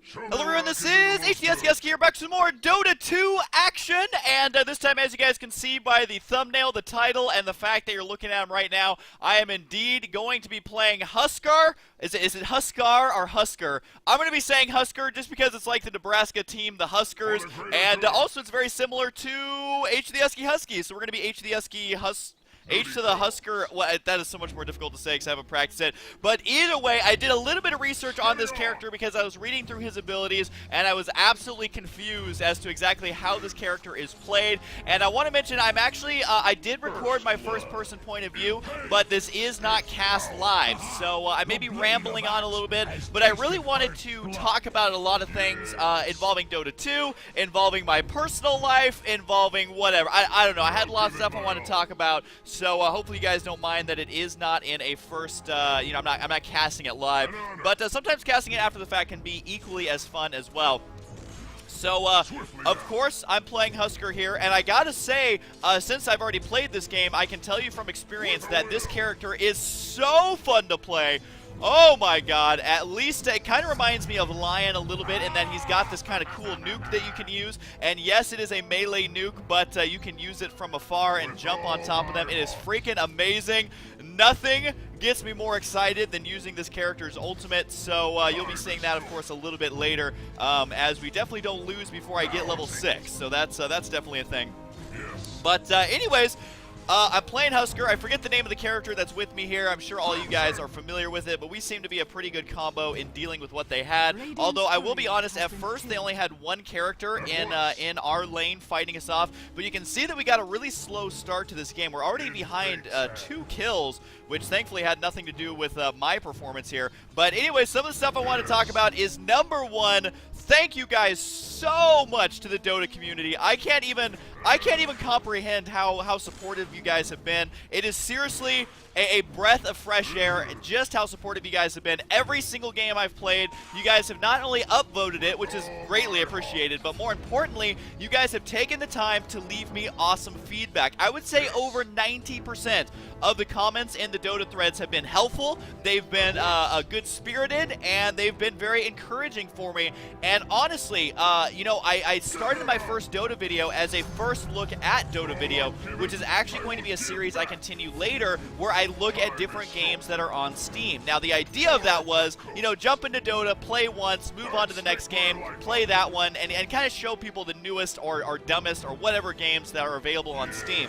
Hello everyone, this is HDSK here, back to some more Dota 2 action, and this time, as you guys can see by the thumbnail, the title, and the fact that you're looking at them right now, I am indeed going to be playing Huskar. Is it Huskar or Huskar? I'm going to be saying Huskar just because it's like the Nebraska team, the Huskers, and also it's very similar to HDSK Huskies, so we're going to be HDSK H to the Huskar. Well, that is so much more difficult to say because I haven't practiced it. But either way, I did a little bit of research on this character because I was reading through his abilities and I was absolutely confused as to exactly how this character is played. And I want to mention I'm actually, I did record my first person point of view, but this is not cast live. So I may be rambling on a little bit, but I really wanted to talk about a lot of things involving Dota 2, involving my personal life, involving whatever. I don't know. I had a lot of stuff I wanted to talk about. So hopefully you guys don't mind that it is not in a first, you know, I'm not casting it live, but sometimes casting it after the fact can be equally as fun as well. So, of course, I'm playing Huskar here, and I gotta say, since I've already played this game, I can tell you from experience that this character is so fun to play. Oh my god, at least it kind of reminds me of Lion a little bit in that he's got this kind of cool nuke that you can use. And yes, it is a melee nuke, but you can use it from afar and jump on top of them. It is freaking amazing. Nothing gets me more excited than using this character's ultimate, so you'll be seeing that, of course, a little bit later, as we definitely don't lose before I get level 6, so that's definitely a thing. But anyways, I'm playing Huskar. I forget the name of the character that's with me here. I'm sure all you guys are familiar with it, but we seem to be a pretty good combo in dealing with what they had. Although I will be honest, at first they only had one character in our lane fighting us off, but you can see that we got a really slow start to this game. We're already behind 2 kills, which thankfully had nothing to do with my performance here. But anyway, some of the stuff I want to talk about is number 1. Thank you guys so much to the Dota community. I can't even comprehend how supportive you guys have been. It is seriously a breath of fresh air just how supportive you guys have been. Every single game I've played, you guys have not only upvoted it, which is greatly appreciated, but more importantly, you guys have taken the time to leave me awesome feedback. I would say over 90% of the comments in the Dota threads have been helpful. They've been good-spirited, and they've been very encouraging for me. And honestly, you know, I started my first Dota video as a first look at Dota video, which is actually going to be a series I continue later where I look at different games that are on Steam. Now, the idea of that was, you know, jump into Dota, play once, move on to the next game, play that one, and kind of show people the newest or dumbest or whatever games that are available on Steam.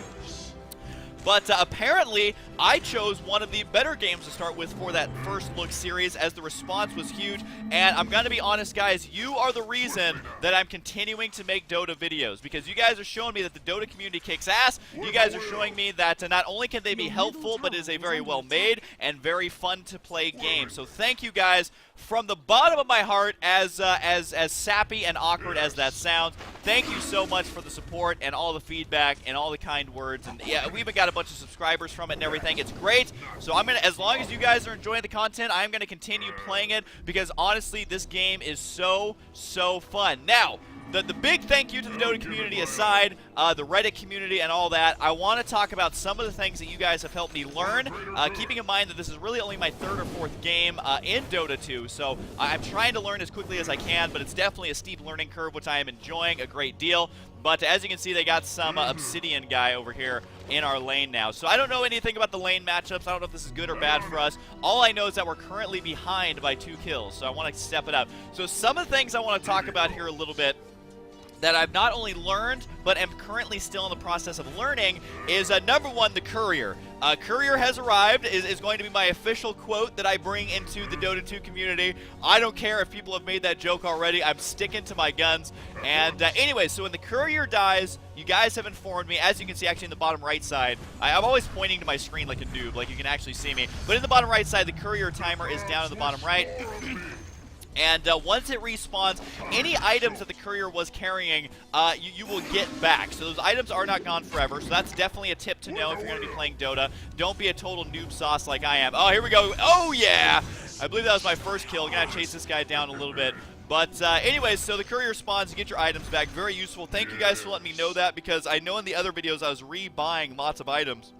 But apparently, I chose one of the better games to start with for that first look series as the response was huge. And I'm going to be honest, guys, you are the reason that I'm continuing to make Dota videos. Because you guys are showing me that the Dota community kicks ass. You guys are showing me that not only can they be helpful, but it is a very well-made and very fun-to-play game. So thank you guys from the bottom of my heart, as sappy and awkward as that sounds. Thank you so much for the support and all the feedback and all the kind words. And yeah, we even got a bunch of subscribers from it and everything. It's great. So I'm gonna, as long as you guys are enjoying the content, I'm gonna continue playing it because honestly, this game is so fun. Now, the big thank you to the Dota community aside, the Reddit community and all that, I want to talk about some of the things that you guys have helped me learn, keeping in mind that this is really only my 3rd or 4th game in Dota 2, so I'm trying to learn as quickly as I can, but it's definitely a steep learning curve, which I am enjoying a great deal. But as you can see, they got some Obsidian guy over here in our lane now. So I don't know anything about the lane matchups. I don't know if this is good or bad for us. All I know is that we're currently behind by 2 kills, so I want to step it up. So some of the things I want to talk about here a little bit that I've not only learned, but am currently still in the process of learning, is number 1, the Courier. Courier has arrived, is going to be my official quote that I bring into the Dota 2 community. I don't care if people have made that joke already, I'm sticking to my guns. And anyway, so when the Courier dies, you guys have informed me, as you can see actually in the bottom right side, I'm always pointing to my screen like a noob, like you can actually see me, but in the bottom right side, the Courier timer is down in the bottom right. And once it respawns, any items that the Courier was carrying, you will get back. So those items are not gone forever, so that's definitely a tip to know if you're going to be playing Dota. Don't be a total noob sauce like I am. Oh, here we go. Oh, yeah! I believe that was my first kill. Gonna chase this guy down a little bit. But anyways, so the Courier spawns, you get your items back. Very useful. Thank you guys for letting me know that, because I know in the other videos I was rebuying lots of items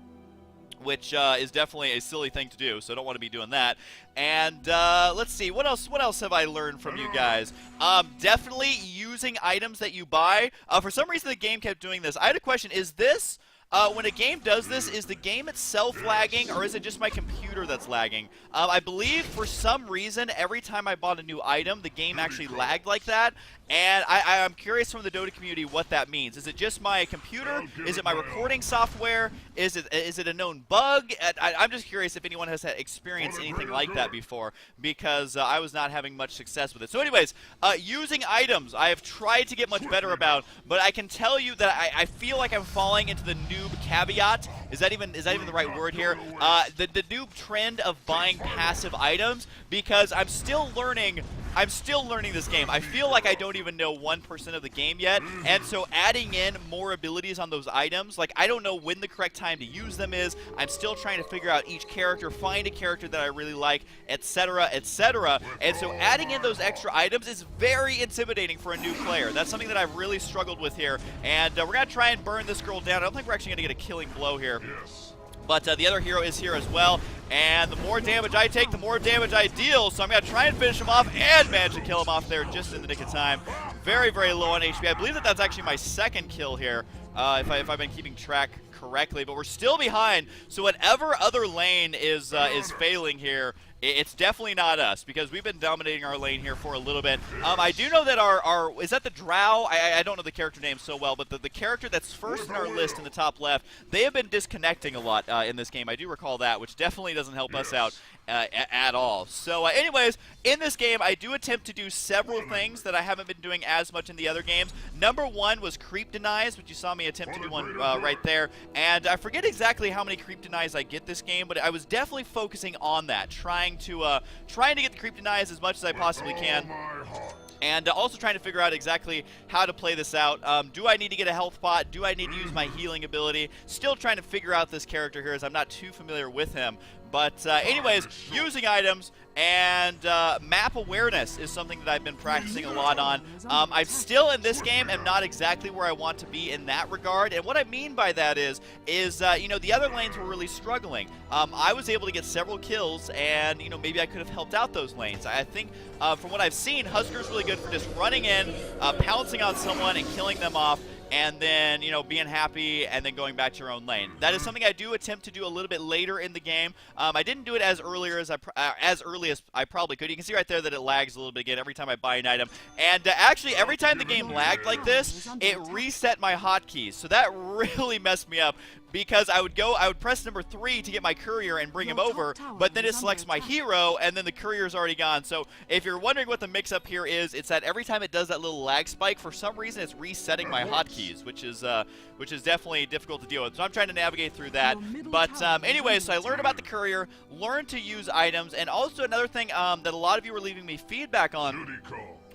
which is definitely a silly thing to do, so I don't want to be doing that. And let's see, what else have I learned from you guys? Definitely using items that you buy. For some reason, the game kept doing this. I had a question, is this... when a game does this, is the game itself lagging, or is it just my computer that's lagging? I believe for some reason, every time I bought a new item, the game actually lagged like that, and I'm curious from the Dota community what that means. Is it just my computer? Is it my recording software? Is it a known bug? I'm just curious if anyone has experienced anything like that before, because I was not having much success with it. So anyways, using items, I have tried to get much better about, but I can tell you that I feel like I'm falling into the noob caveat. Is that even the right word here? The noob trend of buying passive items, because I'm still learning this game. I feel like I don't even know 1% of the game yet, and so adding in more abilities on those items, like I don't know when the correct time to use them is. I'm still trying to figure out each character, find a character that I really like, etc., etc. And so adding in those extra items is very intimidating for a new player. That's something that I've really struggled with here, and we're going to try and burn this girl down. I don't think we're actually going to get a killing blow here. But the other hero is here as well, and the more damage I take, the more damage I deal, so I'm going to try and finish him off and manage to kill him off there just in the nick of time. Very, very low on HP. I believe that that's actually my second kill here, if I've been keeping track correctly, but we're still behind, so whatever other lane is failing here, it's definitely not us, because we've been dominating our lane here for a little bit. I do know that our is that the Drow? I don't know the character name so well, but the character that's first in our list in the top left, they have been disconnecting a lot in this game. I do recall that, which definitely doesn't help us out at all. So anyways, in this game, I do attempt to do several things that I haven't been doing as much in the other games. Number one was creep denies, which you saw me attempt to do one right there. And I forget exactly how many creep denies I get this game, but I was definitely focusing on that, trying to get the creep denies as much as I possibly can. And also trying to figure out exactly how to play this out. Do I need to get a health pot? Do I need to use my healing ability? Still trying to figure out this character here, as I'm not too familiar with him. But anyways, using items and map awareness is something that I've been practicing a lot on. I'm still in this game am not exactly where I want to be in that regard. And what I mean by that is you know, the other lanes were really struggling. I was able to get several kills, and you know, maybe I could have helped out those lanes. I think from what I've seen, Huskar's really good for just running in, pouncing on someone and killing them off, and then, you know, being happy and then going back to your own lane. That is something I do attempt to do a little bit later in the game. I didn't do it as early as I probably could. You can see right there that it lags a little bit again every time I buy an item. And actually, every time the game lagged like this, it reset my hotkeys. So that really messed me up, because I would press number 3 to get my courier and bring him over, but then it selects my hero, and then the courier's already gone. So if you're wondering what the mix-up here is, it's that every time it does that little lag spike, for some reason it's resetting my hotkeys, which is definitely difficult to deal with. So I'm trying to navigate through that. But anyway, so I learned about the courier, learned to use items, and also another thing that a lot of you were leaving me feedback on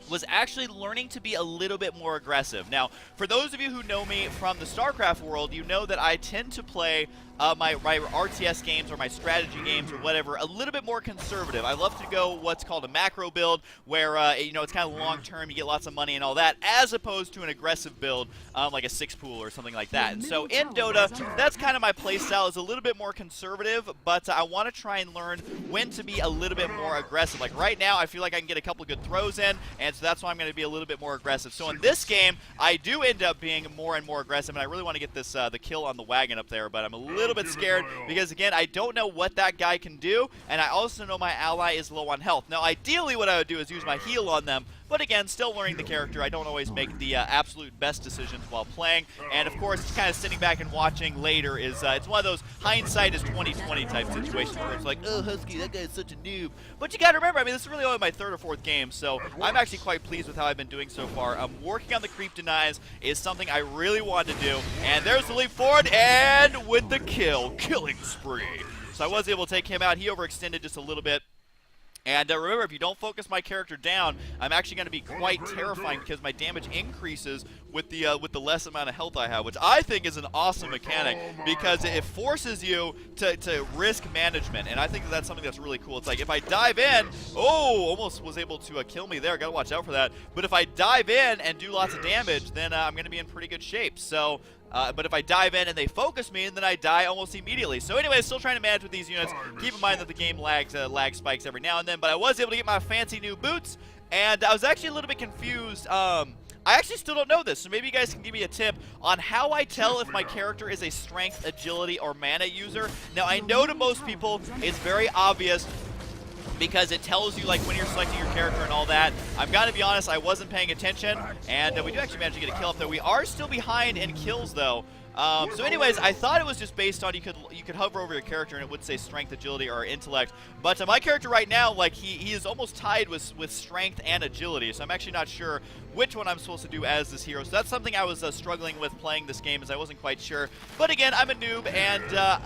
was actually learning to be a little bit more aggressive. Now, for those of you who know me from the StarCraft world, you know that I tend to play my RTS games or my strategy games or whatever a little bit more conservative. I love to go what's called a macro build, where you know, it's kind of long term, you get lots of money and all that, as opposed to an aggressive build like a 6-pool or something like that. And so in Dota, that's kind of my play style, is a little bit more conservative, but I want to try and learn when to be a little bit more aggressive. Like right now, I feel like I can get a couple good throws in, and so that's why I'm going to be a little bit more aggressive. So in this game, I do end up being more and more aggressive, and I really want to get this the kill on the wagon up there, but I'm a little bit scared because, again, I don't know what that guy can do, and I also know my ally is low on health. Now, ideally, what I would do is use my heal on them, but again, still learning the character, I don't always make the absolute best decisions while playing. And of course, just kind of sitting back and watching later is it's one of those hindsight is 20/20 type situations where it's like, oh, Husky, that guy is such a noob. But you got to remember, I mean, this is really only my 3rd or 4th game, so I'm actually quite pleased with how I've been doing so far. Working on the creep denies is something I really want to do. And there's the leap forward, and with the killing spree. So I was able to take him out. He overextended just a little bit. And remember, if you don't focus my character down, I'm actually going to be quite terrifying, because my damage increases with the less amount of health I have, which I think is an awesome mechanic, because it forces you to risk management, and I think that's something that's really cool. It's like, if I dive in, oh, almost was able to kill me there. Got to watch out for that. But if I dive in and do lots of damage, then I'm going to be in pretty good shape. So But if I dive in and they focus me, then I die almost immediately. So anyway, still trying to manage with these units. Keep in mind that the game lag spikes every now and then, but I was able to get my fancy new boots, and I was actually a little bit confused. I actually still don't know this, so maybe you guys can give me a tip on how I tell if my character is a strength, agility, or mana user. Now, I know to most people it's very obvious because it tells you like when you're selecting your character and all that. I'm gonna be honest, I wasn't paying attention, and we do actually manage to get a kill up there. We are still behind in kills though. So anyways, I thought it was just based on you could hover over your character and it would say strength, agility, or intellect. But my character right now, like he is almost tied with strength and agility. So I'm actually not sure which one I'm supposed to do as this hero. So that's something I was struggling with playing this game, as I wasn't quite sure. But again, I'm a noob, and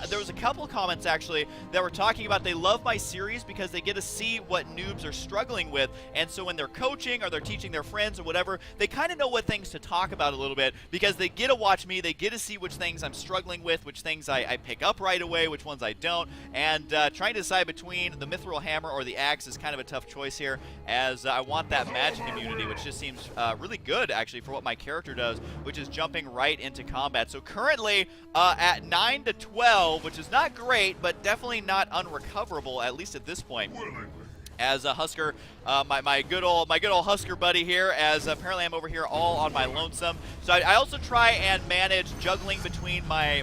there was a couple comments actually that were talking about they love my series because they get to see what noobs are struggling with. And so when they're coaching or they're teaching their friends or whatever, they kind of know what things to talk about a little bit because they get to watch me, they get to see which things I'm struggling with, which things I pick up right away, which ones I don't, and trying to decide between the mithril hammer or the axe is kind of a tough choice here, as I want that magic immunity, which just seems really good actually for what my character does, which is jumping right into combat. So currently at 9 to 12, which is not great, but definitely not unrecoverable, at least at this point. As a Huskar, my good old Huskar buddy here, as apparently I'm over here all on my lonesome. So I also try and manage juggling between my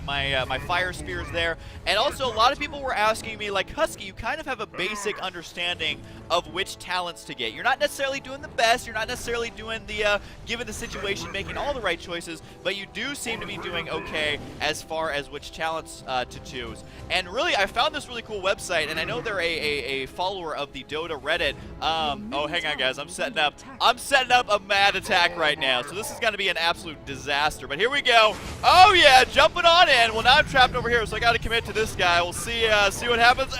fire spears there. And also a lot of people were asking me, like, Husky, you kind of have a basic understanding of which talents to get. You're not necessarily doing the best, you're not necessarily doing the, given the situation, making all the right choices, but you do seem to be doing okay as far as which talents to choose. And really, I found this really cool website, and I know they're a follower of the DotA Reddit. Oh, hang on, guys. I'm setting up a mad attack right now. So this is going to be an absolute disaster. But here we go. Oh yeah, jumping on in. Well, now I'm trapped over here, so I got to commit to this guy. We'll see what happens.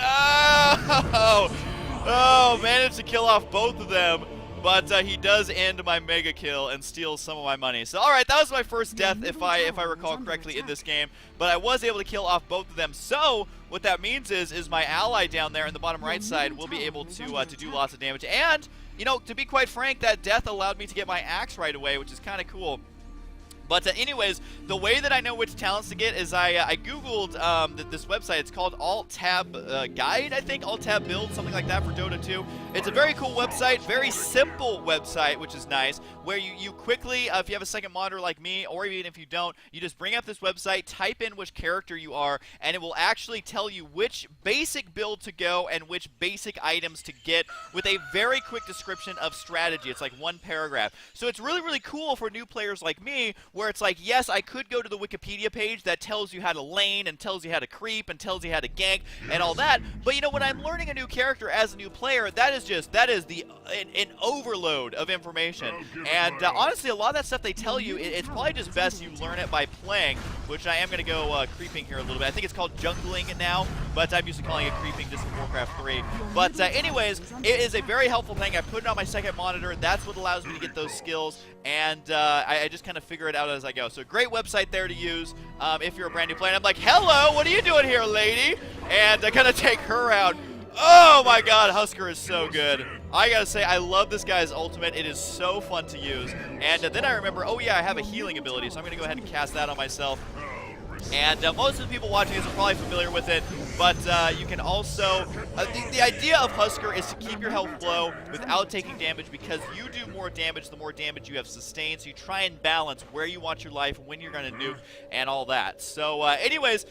Oh, managed to kill off both of them. But he does end my mega kill and steals some of my money. So, all right, that was my first death, if I recall correctly, in this game. But I was able to kill off both of them. So what that means is my ally down there in the bottom right side will be able to do lots of damage. And, you know, to be quite frank, that death allowed me to get my axe right away, which is kind of cool. But anyways, the way that I know which talents to get is I Googled this website. It's called Alt-Tab Guide, I think. Alt-Tab Build, something like that for Dota 2. It's a very cool website, very simple website, which is nice, where you quickly, if you have a second monitor like me, or even if you don't, you just bring up this website, type in which character you are, and it will actually tell you which basic build to go and which basic items to get with a very quick description of strategy. It's like one paragraph. So it's really, really cool for new players like me, where it's like, yes, I could go to the Wikipedia page that tells you how to lane and tells you how to creep and tells you how to gank and all that, but you know, when I'm learning a new character as a new player, that is an overload of information. And honestly, a lot of that stuff they tell you, it's probably just best you learn it by playing, which I am going to go creeping here a little bit. I think it's called jungling now, but I'm used to calling it creeping just in Warcraft 3. But anyways, it is a very helpful thing. I put it on my second monitor. That's what allows me to get those skills, and I just kind of figure it out as I go. So great website there to use if you're a brand new player. And I'm like, hello, what are you doing here, lady? And I kind of take her out. Oh my god, Huskar is so good. I gotta say, I love this guy's ultimate. It is so fun to use. And then I remember, oh yeah, I have a healing ability, so I'm gonna go ahead and cast that on myself. And most of the people watching this are probably familiar with it, but you can also, the idea of Huskar is to keep your health low without taking damage, because you do more damage the more damage you have sustained, so you try and balance where you want your life, when you're going to nuke, and all that. So anyways,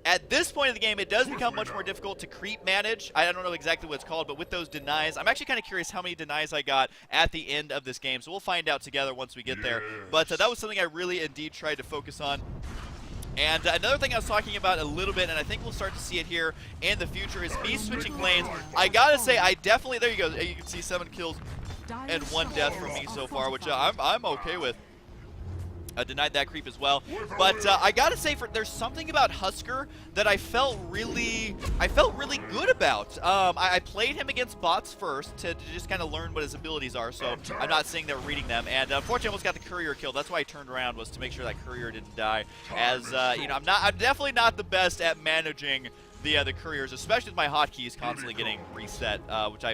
at this point in the game, it does become much more difficult to creep manage. I don't know exactly what it's called, but with those denies, I'm actually kind of curious how many denies I got at the end of this game, so we'll find out together once we get there. But that was something I really indeed tried to focus on. And another thing I was talking about a little bit, and I think we'll start to see it here in the future, is me switching lanes. I gotta say, I definitely, there you go, you can see 7 kills and 1 death from me so far, which I'm okay with. Denied that creep as well, but I gotta say, there's something about Huskar that I felt really good about. I played him against bots first to just kind of learn what his abilities are, so I'm not saying they're reading them. And unfortunately, I almost got the courier kill. That's why I turned around, was to make sure that courier didn't die. As you know, I'm definitely not the best at managing the couriers, especially with my hotkeys constantly getting reset, which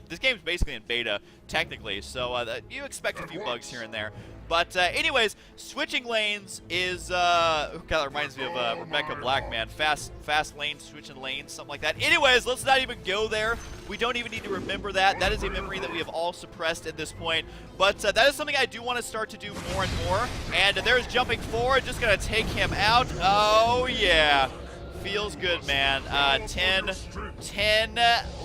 this game's basically in beta, technically, so you expect a few bugs here and there. But anyways, switching lanes is, God, that reminds me of Rebecca Black, man. Fast lanes, switching lanes, something like that. Anyways, let's not even go there. We don't even need to remember that. That is a memory that we have all suppressed at this point. But that is something I do want to start to do more and more. And there's jumping forward, just going to take him out. Oh, yeah. Feels good, man. 10,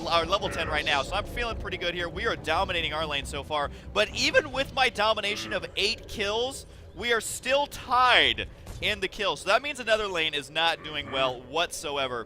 or level 10 right now, so I'm feeling pretty good here. We are dominating our lane so far, but even with my domination of 8 kills, we are still tied in the kills. So that means another lane is not doing well whatsoever.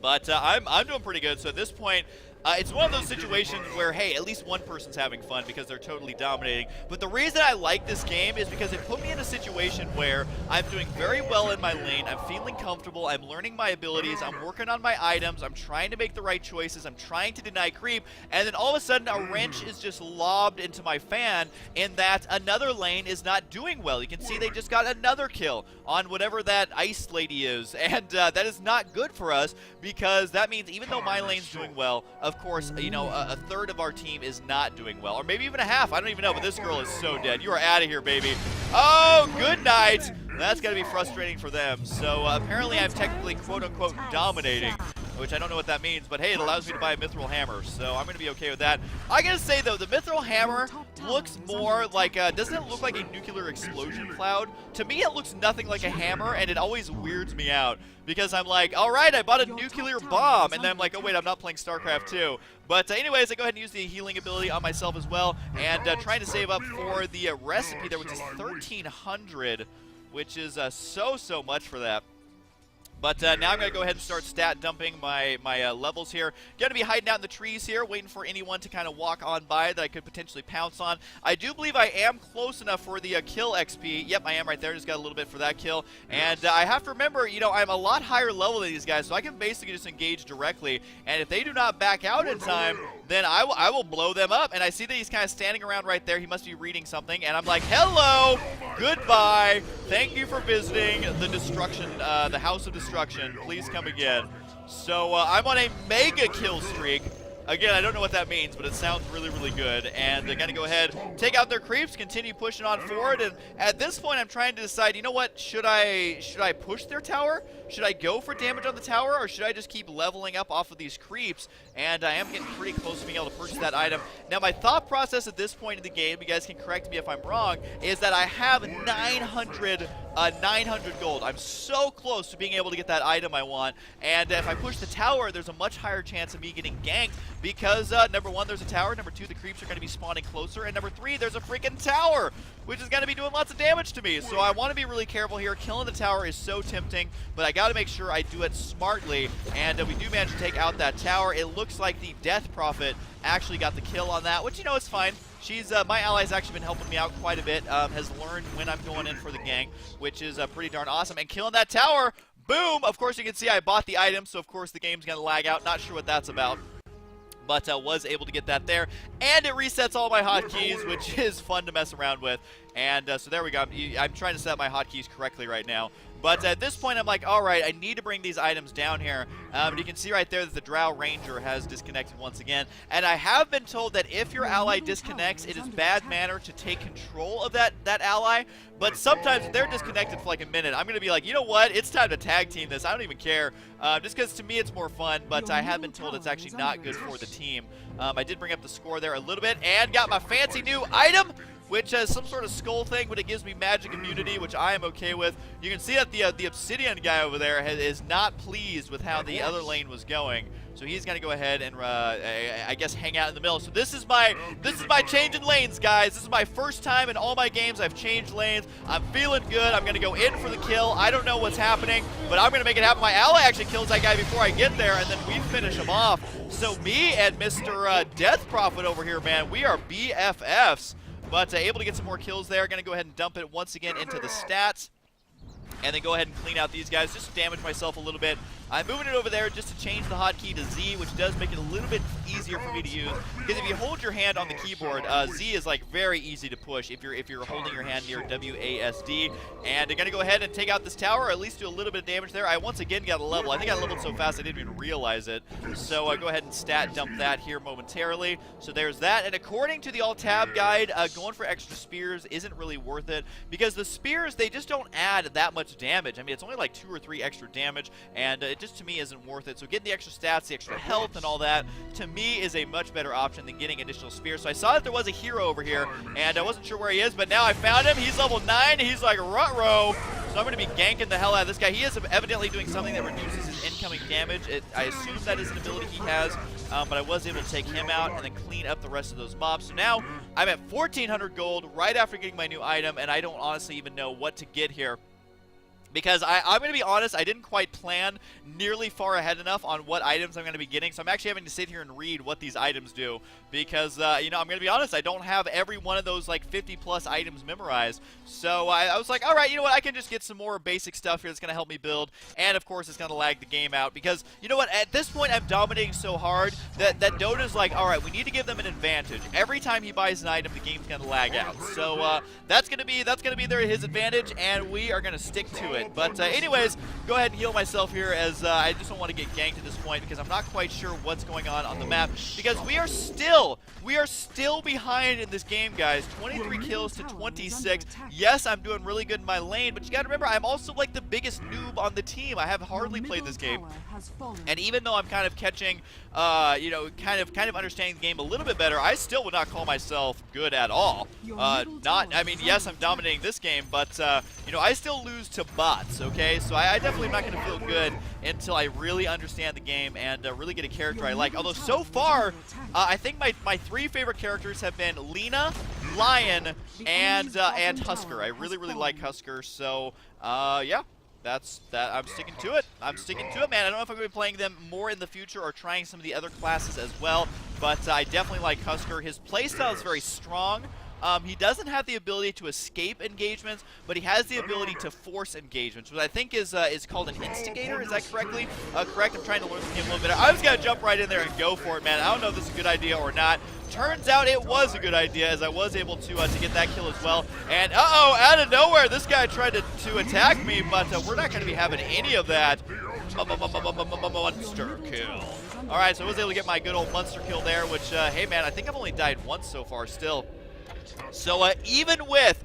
But I'm doing pretty good, so at this point, it's one of those situations where, hey, at least one person's having fun because they're totally dominating. But the reason I like this game is because it put me in a situation where I'm doing very well in my lane, I'm feeling comfortable, I'm learning my abilities, I'm working on my items, I'm trying to make the right choices, I'm trying to deny creep, and then all of a sudden a wrench is just lobbed into my fan in that another lane is not doing well. You can see they just got another kill on whatever that ice lady is, and that is not good for us because that means even though my lane's doing well, of course, you know, a third of our team is not doing well, or maybe even a half. I don't even know, but this girl is so dead. You are out of here, baby. Oh, good night. That's got to be frustrating for them. So apparently I'm technically quote-unquote dominating, which I don't know what that means, but hey, it allows me to buy a mithril hammer, so I'm going to be okay with that. I got to say, though, the mithril hammer looks more like, doesn't it look like a nuclear explosion cloud? To me, it looks nothing like a hammer, and it always weirds me out, because I'm like, all right, I bought a nuclear bomb, and then I'm like, oh, wait, I'm not playing StarCraft 2. But anyways, I go ahead and use the healing ability on myself as well, and trying to save up for the recipe there, which is 1,300, which is so much for that. But now I'm going to go ahead and start stat dumping my levels here. Going to be hiding out in the trees here, waiting for anyone to kind of walk on by that I could potentially pounce on. I do believe I am close enough for the kill XP. Yep, I am right there. Just got a little bit for that kill. And I have to remember, you know, I'm a lot higher level than these guys, so I can basically just engage directly. And if they do not back out in time, then I will blow them up. And I see that he's kind of standing around right there. He must be reading something. And I'm like, hello, goodbye. Thank you for visiting the destruction, the House of Destruction. Please come again. So I'm on a mega kill streak. Again, I don't know what that means, but it sounds really good. And they're going to go ahead, take out their creeps, continue pushing on forward. And at this point, I'm trying to decide, you know what? Should I push their tower? Should I go for damage on the tower? Or should I just keep leveling up off of these creeps? And I am getting pretty close to being able to purchase that item. Now, my thought process at this point in the game, you guys can correct me if I'm wrong, is that I have 900 gold. I'm so close to being able to get that item I want. And if I push the tower, there's a much higher chance of me getting ganked because, number one, there's a tower. Number two, the creeps are going to be spawning closer. And number three, there's a freaking tower, which is going to be doing lots of damage to me. So I want to be really careful here. Killing the tower is so tempting, but I got to make sure I do it smartly. And we do manage to take out that tower. It looks like the Death Prophet actually got the kill on that, which, you know, it's fine. She's my ally's actually been helping me out quite a bit, has learned when I'm going in for the gank, which is pretty darn awesome. And killing that tower, boom! Of course, you can see I bought the item, so of course the game's going to lag out. Not sure what that's about, but was able to get that there. And it resets all my hotkeys, which is fun to mess around with. And so there we go. I'm trying to set my hotkeys correctly right now. But at this point, I'm like, all right, I need to bring these items down here. But you can see right there that the Drow Ranger has disconnected once again. And I have been told that if your ally disconnects, it is bad manner to take control of that ally. But sometimes if they're disconnected for like a minute, I'm going to be like, you know what? It's time to tag team this. I don't even care. Just because to me it's more fun. But I have been told it's actually not good for the team. I did bring up the score there a little bit and got my fancy new item, which has some sort of skull thing, but it gives me magic immunity, which I am okay with. You can see that the obsidian guy over there is not pleased with how the other lane was going, so he's gonna go ahead and I guess hang out in the middle. So this is my change in lanes, guys. This is my first time in all my games I've changed lanes. I'm feeling good. I'm gonna go in for the kill. I don't know what's happening, but I'm gonna make it happen. My ally actually kills that guy before I get there, and then we finish him off. So me and Mr. Death Prophet over here, man, we are BFFs. But able to get some more kills there. Going to go ahead and dump it once again into the stats. and then go ahead and clean out these guys, just to damage myself a little bit. I'm moving it over there just to change the hotkey to Z, which does make it a little bit easier for me to use. Because if you hold your hand on the keyboard, Z is like very easy to push if you're holding your hand near WASD. And I'm gonna go ahead and take out this tower, or at least do a little bit of damage there. I once again got a level. I think I leveled so fast I didn't even realize it. So go ahead and stat dump that here momentarily. So there's that. And according to the alt-tab guide, going for extra spears isn't really worth it, because the spears, they just don't add that much damage. I mean, it's only like 2 or 3 extra damage, and it just to me isn't worth it. So getting the extra stats, the extra health and all that, to me is a much better option than getting additional spears. So I saw that there was a hero over here, and I wasn't sure where he is, but now I found him. He's level 9. He's like ruh-roh. So I'm going to be ganking the hell out of this guy. He is evidently doing something that reduces his incoming damage. I assume that is an ability he has, but I was able to take him out and then clean up the rest of those mobs. So now I'm at 1,400 gold right after getting my new item, and I don't honestly even know what to get here. Because I'm going to be honest, I didn't quite plan nearly far ahead enough on what items I'm going to be getting. So I'm actually having to sit here and read what these items do. Because, you know, I'm going to be honest, I don't have every one of those, like, 50-plus items memorized. So I was like, all right, you know what, I can just get some more basic stuff here that's going to help me build. And, of course, it's going to lag the game out. Because, you know what, at this point, I'm dominating so hard that Dota's like, all right, we need to give them an advantage. Every time he buys an item, the game's going to lag out. So that's going to be his advantage, and we are going to stick to it. But anyways, go ahead and heal myself here, as I just don't want to get ganked at this point, because I'm not quite sure what's going on the map, because we are still behind in this game, guys. 23 kills to 26. Yes, I'm doing really good in my lane, but you got to remember, I'm also like the biggest noob on the team. I have hardly played this game, and even though I'm kind of catching, you know, kind of understanding the game a little bit better, I still would not call myself good at all. I mean, yes, I'm dominating this game, but you know, I still lose to bots. Okay, so I definitely am not going to feel good until I really understand the game and really get a character I like. Although so far, I think my 3 favorite characters have been Lena, Lion, and Huskar. I really like Huskar. So yeah. That's that. I'm sticking to it. I'm sticking to it, man. I don't know if I'm going to be playing them more in the future or trying some of the other classes as well, but I definitely like Huskar. His playstyle is very strong. He doesn't have the ability to escape engagements, but he has the ability to force engagements, which I think is called an instigator. Is that correctly? Correct. I'm trying to learn the game a little bit. I was going to jump right in there and go for it, man. I don't know if this is a good idea or not. Turns out it was a good idea, as I was able to get that kill as well. And uh-oh, out of nowhere, this guy tried to attack me, but we're not going to be having any of that. Monster kill. All right, so I was able to get my good old monster kill there, which, hey, man, I think I've only died once so far still. So even with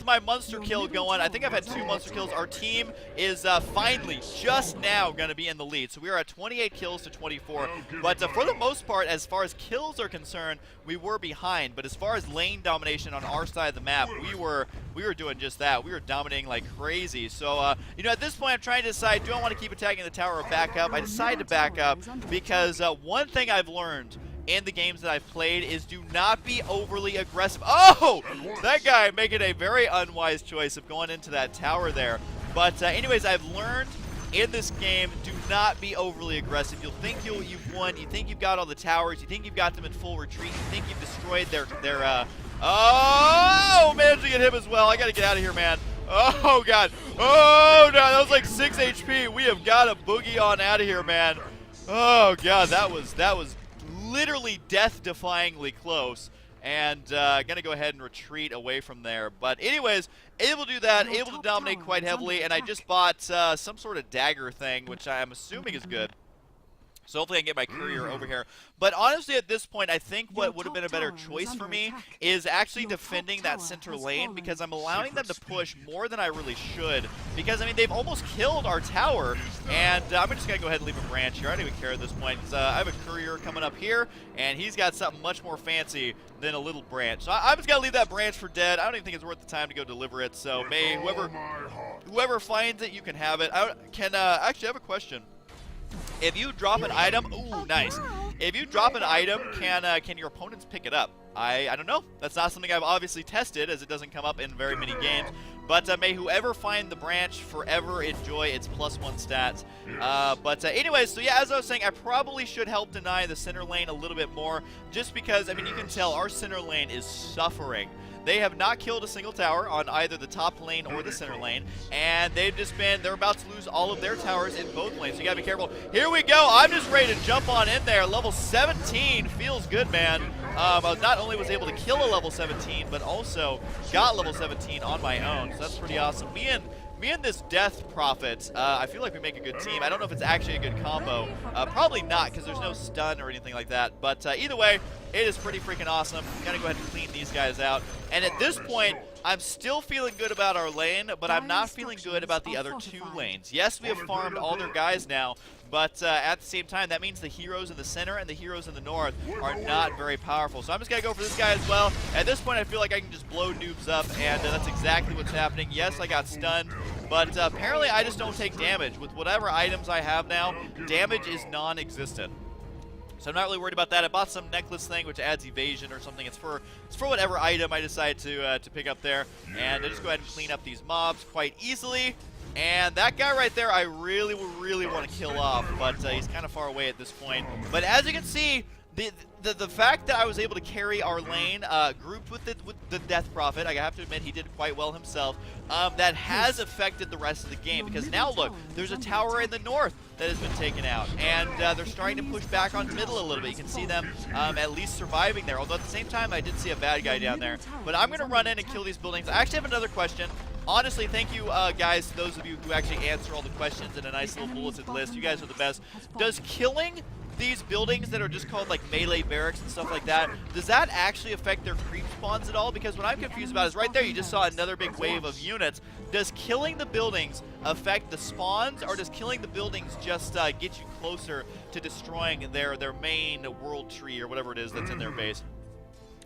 my monster kill going, I think I've had 2 monster kills. Our team is finally just now going to be in the lead. So we are at 28 kills to 24. But for the most part, as far as kills are concerned, we were behind. But as far as lane domination on our side of the map, we were doing just that. We were dominating like crazy. So you know, at this point, I'm trying to decide: do I want to keep attacking the tower or back up? I decided to back up because one thing I've learned in the games that I've played is do not be overly aggressive. Oh! That guy making a very unwise choice of going into that tower there. But anyways, I've learned in this game, do not be overly aggressive. You'll think you've won. You think you've got all the towers. You think you've got them in full retreat. You think you've destroyed their oh! Managed to get him as well. I got to get out of here, man. Oh, God. Oh, no. That was like 6 HP. We have got to boogie on out of here, man. Oh, God. That was literally death-defyingly close, and gonna go ahead and retreat away from there. But anyways, able to do that, able to dominate quite heavily, and I just bought some sort of dagger thing, which I'm assuming is good. So hopefully I can get my courier over here. But honestly, at this point, I think what would have been a better choice for me is actually defending that center lane, because I'm allowing them to push more than I really should. Because, I mean, they've almost killed our tower, and I'm just going to go ahead and leave a branch here. I don't even care at this point. I have a courier coming up here, and he's got something much more fancy than a little branch. So I'm just going to leave that branch for dead. I don't even think it's worth the time to go deliver it. So may whoever finds it, you can have it. Actually, I have a question. If you drop an item, ooh, nice. If you drop an item, can your opponents pick it up? I don't know. That's not something I've obviously tested, as it doesn't come up in very many games. But may whoever find the branch forever enjoy its +1 stats. Anyways, so yeah, as I was saying, I probably should help deny the center lane a little bit more, just because, I mean, you can tell our center lane is suffering. They have not killed a single tower on either the top lane or the center lane, and they're about to lose all of their towers in both lanes, so you gotta be careful. Here we go, I'm just ready to jump on in there. Level 17 feels good, man. I not only was able to kill a level 17, but also got level 17 on my own, so that's pretty awesome. Me and this Death Prophet, I feel like we make a good team. I don't know if it's actually a good combo. Probably not, because there's no stun or anything like that. But either way, it is pretty freaking awesome. Gotta go ahead and clean these guys out. And at this point, I'm still feeling good about our lane, but I'm not feeling good about the other 2 lanes. Yes, we have farmed all their guys now, but at the same time, that means the heroes in the center and the heroes in the north are not very powerful. So I'm just going to go for this guy as well. At this point, I feel like I can just blow noobs up, and that's exactly what's happening. Yes, I got stunned, but apparently I just don't take damage. With whatever items I have now, damage is non-existent. So I'm not really worried about that. I bought some necklace thing which adds evasion or something. It's for whatever item I decide to pick up there. And I just go ahead and clean up these mobs quite easily. And that guy right there, I really want to kill off, but he's kind of far away at this point. But as you can see, the fact that I was able to carry our lane, grouped with the Death Prophet, I have to admit he did quite well himself, that has affected the rest of the game, because now look, there's a tower in the north that has been taken out, and they're starting to push back on middle a little bit. You can see them at least surviving there, although at the same time I did see a bad guy down there. But I'm going to run in and kill these buildings. I actually have another question. Honestly, thank you guys, those of you who actually answer all the questions in a nice little bulleted list. You guys are the best. Does killing these buildings that are just called like melee barracks and stuff like that, does that actually affect their creep spawns at all? Because what I'm confused about is right there, you just saw another big wave of units. Does killing the buildings affect the spawns, or does killing the buildings just get you closer to destroying their main world tree or whatever it is that's in their base?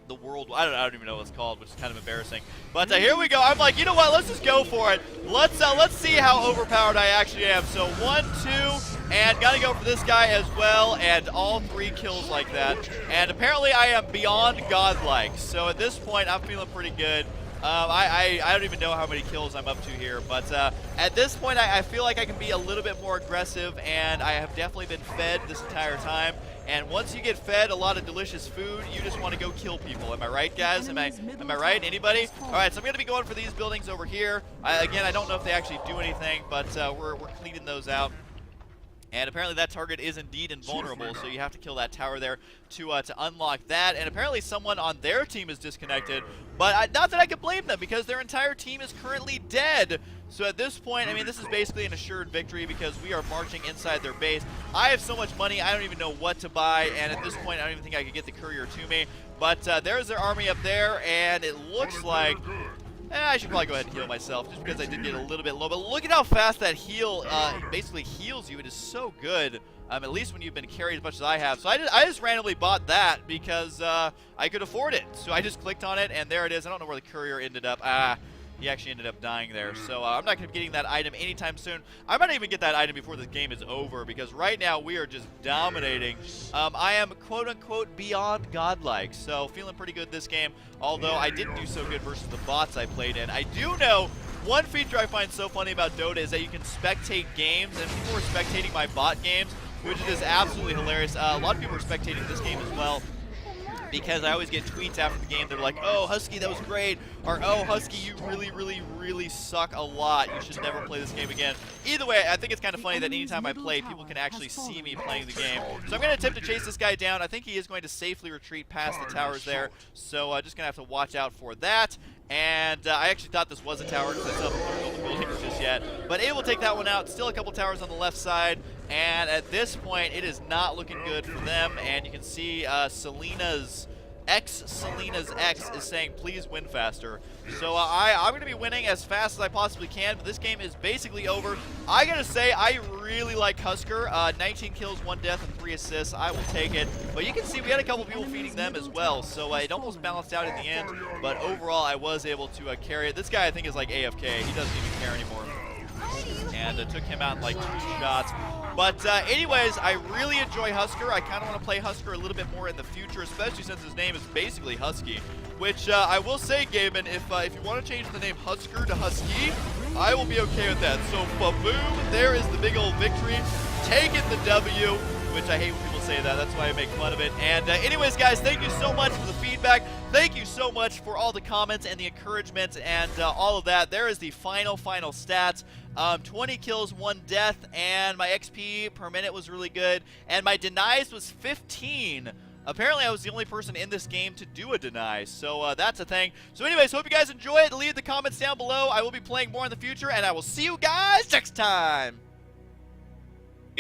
The world, I don't even know what it's called, which is kind of embarrassing. But here we go. I'm like, you know what? Let's just go for it. Let's see how overpowered I actually am. So 1, 2, and gotta go for this guy as well, and all 3 kills like that. And apparently I am beyond godlike. So at this point, I'm feeling pretty good. I don't even know how many kills I'm up to here, but at this point I feel like I can be a little bit more aggressive, and I have definitely been fed this entire time. And once you get fed a lot of delicious food, you just want to go kill people. Am I right, guys? Am I right? Anybody? All right, so I'm going to be going for these buildings over here. Again, I don't know if they actually do anything, but we're cleaning those out. And apparently that target is indeed invulnerable, so you have to kill that tower there to unlock that. And apparently someone on their team is disconnected, but not that I can blame them, because their entire team is currently dead. So at this point, I mean, this is basically an assured victory, because we are marching inside their base. I have so much money, I don't even know what to buy, and at this point, I don't even think I could get the courier to me. But there's their army up there, and it looks like I should probably go ahead and heal myself, just because I did get a little bit low. But look at how fast that heal basically heals you. It is so good, at least when you've been carried as much as I have. So I just randomly bought that because I could afford it. So I just clicked on it, and there it is. I don't know where the courier ended up. He actually ended up dying there. So I'm not going to be getting that item anytime soon. I might even get that item before this game is over, because right now we are just dominating. I am quote-unquote beyond godlike, so feeling pretty good this game, although I didn't do so good versus the bots I played in. I do know one feature I find so funny about Dota is that you can spectate games, and people were spectating my bot games, which is absolutely hilarious. A lot of people are spectating this game as well, because I always get tweets after the game. They're like, oh, Husky, that was great, or oh, Husky, you really suck a lot. You should never play this game again. Either way, I think it's kind of funny that anytime I play, people can actually see me playing the game. So I'm going to attempt to chase this guy down. I think he is going to safely retreat past the towers there, so just going to have to watch out for that. And I actually thought this was a tower, because I still haven't built the buildings just yet. But able to take that one out. Still a couple towers on the left side. And at this point, it is not looking good for them. And you can see Selena's X is saying, please win faster. So I'm going to be winning as fast as I possibly can, but this game is basically over. I got to say, I really like Huskar. 19 kills, 1 death, and 3 assists. I will take it. But you can see we had a couple people feeding them as well, so it almost balanced out in the end. But overall, I was able to carry it. This guy, I think, is like AFK. He doesn't even care anymore. And took him out in like 2 shots. But anyways, I really enjoy Huskar. I kind of want to play Huskar a little bit more in the future, especially since his name is basically Husky. Which I will say, Gaiman, if you want to change the name Huskar to Husky, I will be okay with that. So, boom, there is the big old victory. Taking the W, which I hate when people say that. That's why I make fun of it. And anyways, guys, thank you so much for the feedback. Thank you so much for all the comments and the encouragement and all of that. There is the final stats. 20 kills, 1 death, and my XP per minute was really good. And my denies was 15. Apparently, I was the only person in this game to do a deny, so that's a thing. So anyways, hope you guys enjoy it. Leave the comments down below. I will be playing more in the future, and I will see you guys next time.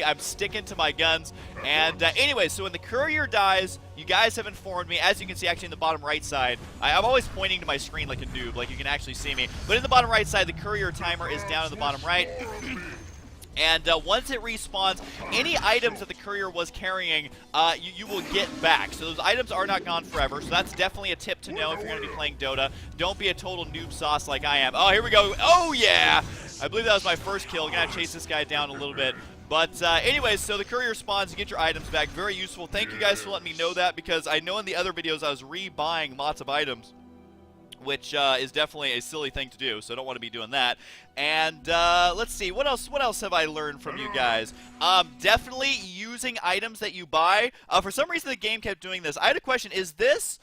I'm sticking to my guns. And anyway, so when the courier dies, you guys have informed me, as you can see actually in the bottom right side, I'm always pointing to my screen like a noob, like you can actually see me. But in the bottom right side, the courier timer is down in the bottom right. And once it respawns, any items that the courier was carrying, you will get back. So those items are not gone forever. So that's definitely a tip to know if you're going to be playing Dota. Don't be a total noob sauce like I am. Oh, here we go. Oh, yeah. I believe that was my first kill. I'm going to chase this guy down a little bit. But anyways, so the courier spawns, you get your items back. Very useful. Thank you guys for letting me know that, because I know in the other videos I was rebuying lots of items, which is definitely a silly thing to do, so I don't want to be doing that. And let's see, what else have I learned from you guys? Definitely using items that you buy. For some reason the game kept doing this. I had a question, is this,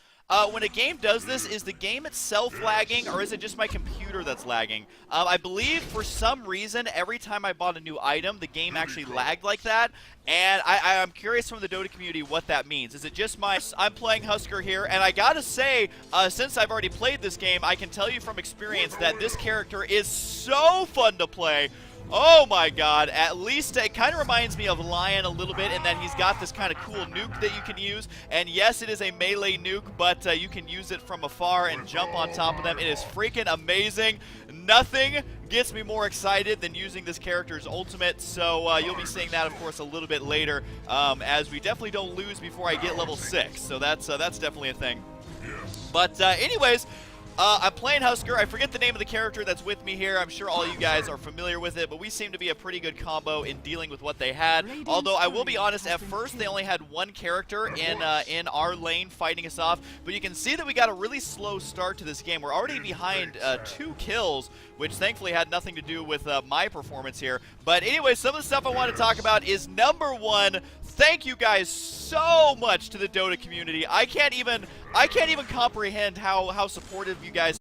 when a game does this, is the game itself lagging, or is it just my computer that's lagging? I believe for some reason, every time I bought a new item, the game actually lagged like that. And I'm curious from the Dota community what that means. Is it just I'm playing Huskar here, and I gotta say, since I've already played this game, I can tell you from experience that this character is so fun to play. Oh my god, at least it kind of reminds me of Lion a little bit in that he's got this kind of cool nuke that you can use. And yes, it is a melee nuke, but you can use it from afar and jump on top of them. It is freaking amazing. Nothing gets me more excited than using this character's ultimate, so you'll be seeing that, of course, a little bit later, as we definitely don't lose before I get level 6, so that's definitely a thing. But anyways, I'm playing Huskar. I forget the name of the character that's with me here. I'm sure all you guys are familiar with it, but we seem to be a pretty good combo in dealing with what they had. Although I will be honest, at first they only had one character in our lane fighting us off, but you can see that we got a really slow start to this game. We're already behind 2 kills, which thankfully had nothing to do with my performance here. But anyway, some of the stuff I want to talk about is number 1. Thank you guys so much to the Dota community. I can't even comprehend how supportive you guys.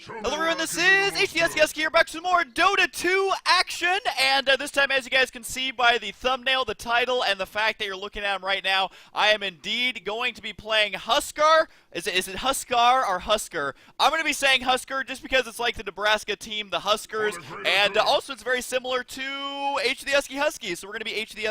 Hello everyone, this is HDS here, back to some more Dota 2 action, and this time, as you guys can see by the thumbnail, the title, and the fact that you're looking at them right now, I am indeed going to be playing Huskar. Is it Huskar or Huskar? I'm going to be saying Huskar just because it's like the Nebraska team, the Huskers, and also it's very similar to H the Huskies, so we're going to be H the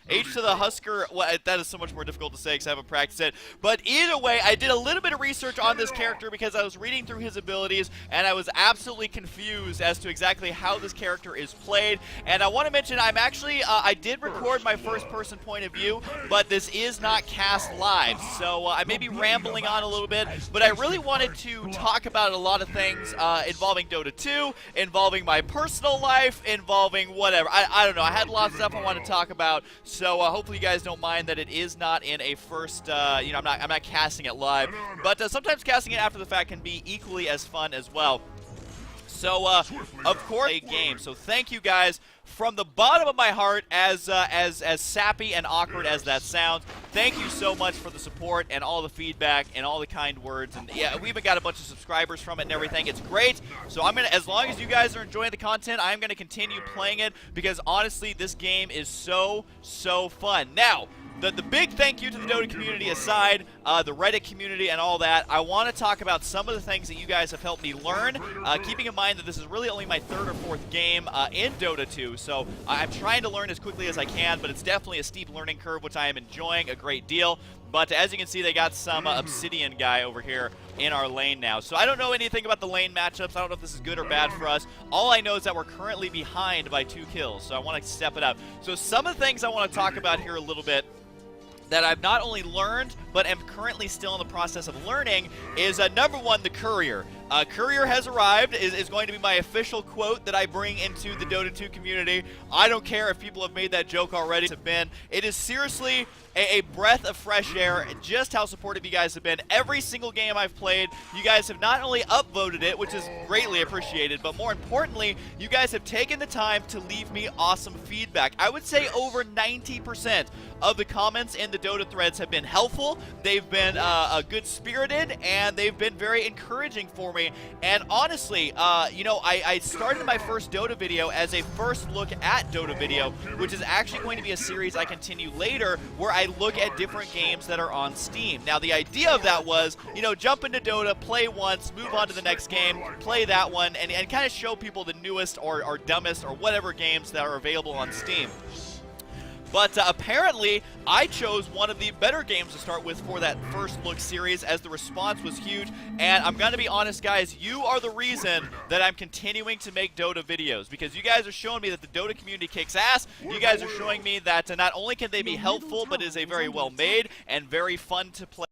H to the Huskar. Well, that is so much more difficult to say because I haven't practiced it. But either way, I did a little bit of research on this character because I was reading through his abilities, and I was absolutely confused as to exactly how this character is played. And I want to mention, I'm actually, I did record my first-person point of view, but this is not cast live. So I may be rambling on a little bit, but I really wanted to talk about a lot of things involving Dota 2, involving my personal life, involving whatever. I don't know. I had a lot of stuff I wanted to talk about. So hopefully you guys don't mind that it is not in a first, I'm not casting it live, but sometimes casting it after the fact can be equally as fun as well. So of course, a game. So thank you guys from the bottom of my heart, as sappy and awkward as that sounds. Thank you so much for the support and all the feedback and all the kind words. And yeah, we even got a bunch of subscribers from it and everything. It's great. So I'm gonna, as long as you guys are enjoying the content, I'm gonna continue playing it because honestly, this game is so fun. Now, the big thank you to the Dota community aside, the Reddit community and all that, I want to talk about some of the things that you guys have helped me learn, keeping in mind that this is really only my 3rd or 4th game in Dota 2, so I'm trying to learn as quickly as I can, but it's definitely a steep learning curve, which I am enjoying a great deal. But as you can see, they got some Obsidian guy over here in our lane now. So I don't know anything about the lane matchups. I don't know if this is good or bad for us. All I know is that we're currently behind by 2 kills, so I want to step it up. So some of the things I want to talk about here a little bit that I've not only learned, but am currently still in the process of learning, is number 1, the courier. Courier has arrived is going to be my official quote that I bring into the Dota 2 community. I don't care if people have made that joke already. It is seriously a breath of fresh air, just how supportive you guys have been. Every single game I've played, you guys have not only upvoted it, which is greatly appreciated, but more importantly, you guys have taken the time to leave me awesome feedback. I would say over 90% of the comments in the Dota threads have been helpful. They've been good-spirited, and they've been very encouraging for me. And honestly, you know, I started my first Dota video as a first look at Dota video, which is actually going to be a series I continue later, where I look at different games that are on Steam. Now, the idea of that was, you know, jump into Dota, play once, move on to the next game, play that one, and kind of show people the newest or dumbest or whatever games that are available on Steam. But apparently, I chose one of the better games to start with for that first look series, as the response was huge. And I'm going to be honest, guys, you are the reason that I'm continuing to make Dota videos, because you guys are showing me that the Dota community kicks ass. You guys are showing me that not only can they be helpful, but is a very well made and very fun to play.